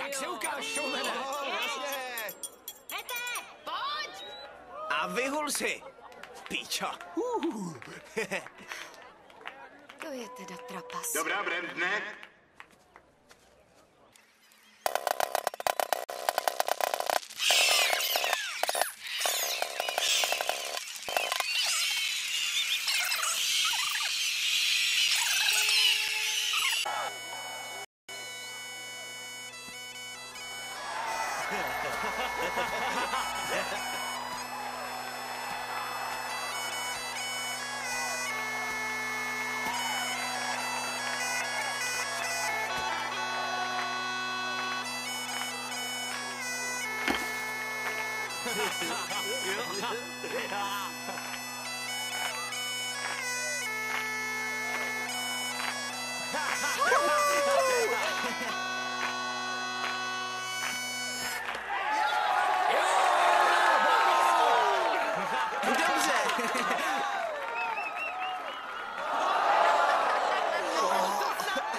Tak se ukáž, šoumene. Pete, pojď! A vyhul si, píčo. To je teda trapas. Dobrá, Brandne.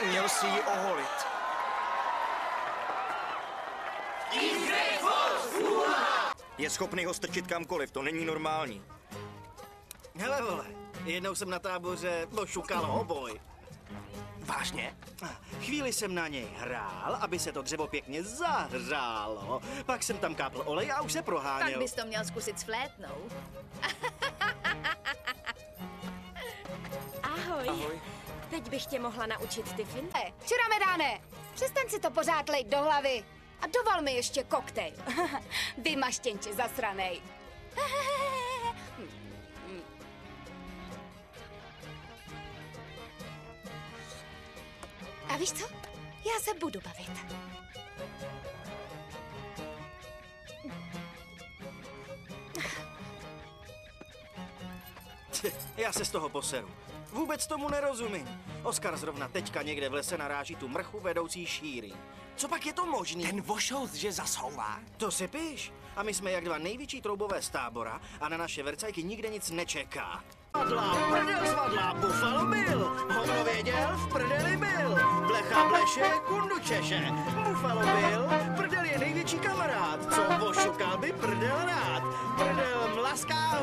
Měl si ji oholit. Je schopný ho strčit kamkoliv, to není normální. Hele, vole, jednou jsem na táboře ošukal hoboj. Vážně? Chvíli jsem na něj hrál, aby se to dřevo pěkně zahřálo. Pak jsem tam kápl olej a už se Pak proháněl. bys to měl zkusit s flétnou. Ahoj. Ahoj. Teď bych tě mohla naučit ty fin. Čuramedáne, přestaň si to pořád lejt do hlavy. A dovol mi ještě koktejl. Vy maštěnči zasranej. A víš co? Já se budu bavit. Já se z toho poseru. Vůbec tomu nerozumím. Oskar zrovna teďka někde v lese naráží tu mrchu vedoucí šíry. Co pak je to možný? Ten vošout, že zasouvá. To si píš. A my jsme jak dva největší troubové z tábora a na naše vercajky nikde nic nečeká. Prdel svadlá, Buffalo Bill. Hovno věděl, v prdeli byl. Blecha bleše, kundu češe. Buffalo Bill, prdel je největší kamarád. Co ošukal by prdel rád. Prdel mlaská,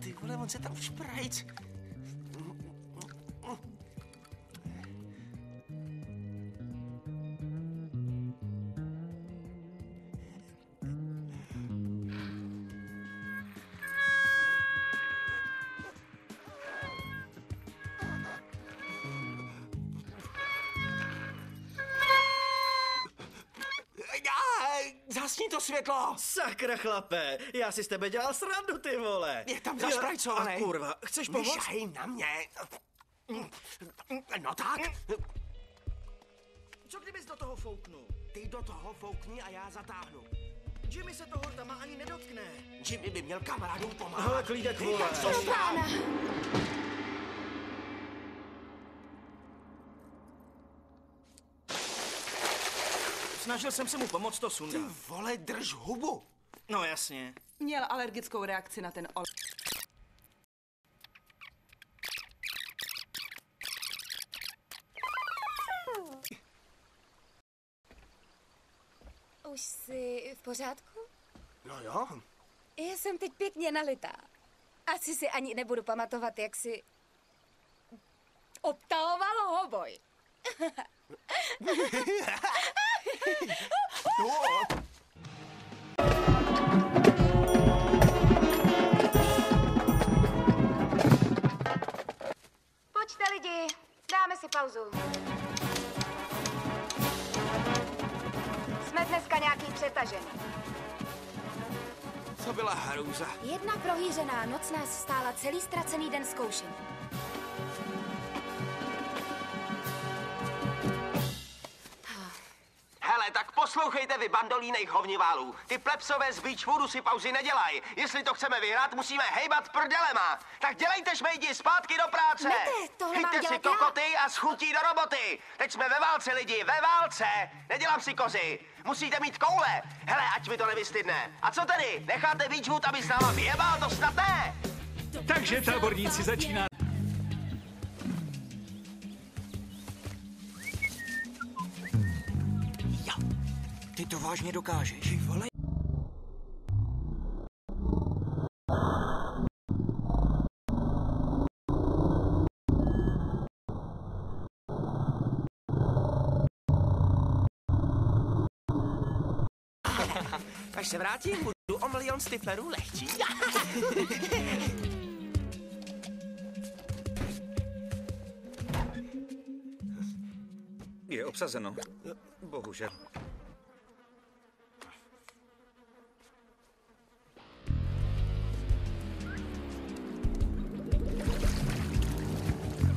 Ty vole, on se tam šprajc. Zasni to světlo! Sakra, chlape, já si z tebe dělal srandu, ty vole. Je tam zašprajcovaný. A kurva, chceš pomoct? Nešahej na mě. No tak. Co kdybys do toho fouknul? Ty do toho foukni a já zatáhnu. Jimmy se toho tam ani nedotkne. Jimmy by měl kamarádům pomáhat. Hele, klídek, vole. Co stál? Snažil jsem se mu pomoct to sundat. Ty vole, drž hubu. No jasně. Měl alergickou reakci na ten olej. Už jsi v pořádku? No jo. Já jsem teď pěkně nalitá. Asi si ani nebudu pamatovat, jak si obtahovalo hoboj. Pojďte lidi, dáme si pauzu. Jsme dneska nějaký přetažený. To byla hrůza. Jedna prohýřená noc nás stála celý ztracený den zkoušení. Hele, tak poslouchejte vy, bandolínej hovniválů. Ty plebsové z Beachwoodu si pauzy nedělají. Jestli to chceme vyhrát, musíme hejbat prdelema. Tak dělejte, šmejdi, zpátky do práce. Mete, tohle mám Chyťte si dělat já. kokoty a schutí do roboty. Teď jsme ve válce, lidi, ve válce. Nedělám si kozy. Musíte mít koule. Hele, ať mi to nevystydne. A co tedy? Necháte Beachwood, aby s náma vyjebal? To snad ne. Takže táborníci začíná. Ty to vážně dokážeš? Vole. Až se vrátím, budu o milion stiflerů lehčí. Je obsazeno. Bohužel.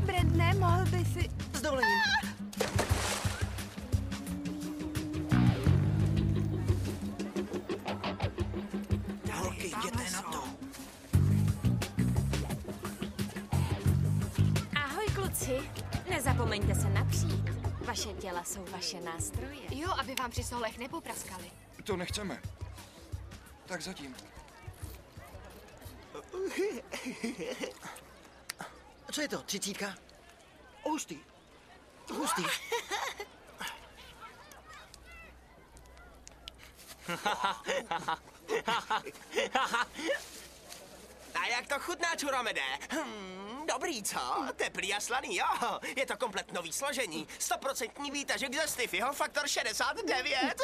Brandne, mohl by si... S dovolením. Holky, jděte na to. Ahoj, kluci. Nezapomeňte se napřít. Vaše těla jsou vaše nástroje. Jo, aby vám při solech nepopraskali. To nechceme. Tak zatím. Co je to, 30? Hustý. Hustý. A jak to chutná, čuromede? Dobrý, co? Teplý a slaný, jo. Je to komplet nový složení. 100% výtažek ze Stiffyho faktor 69.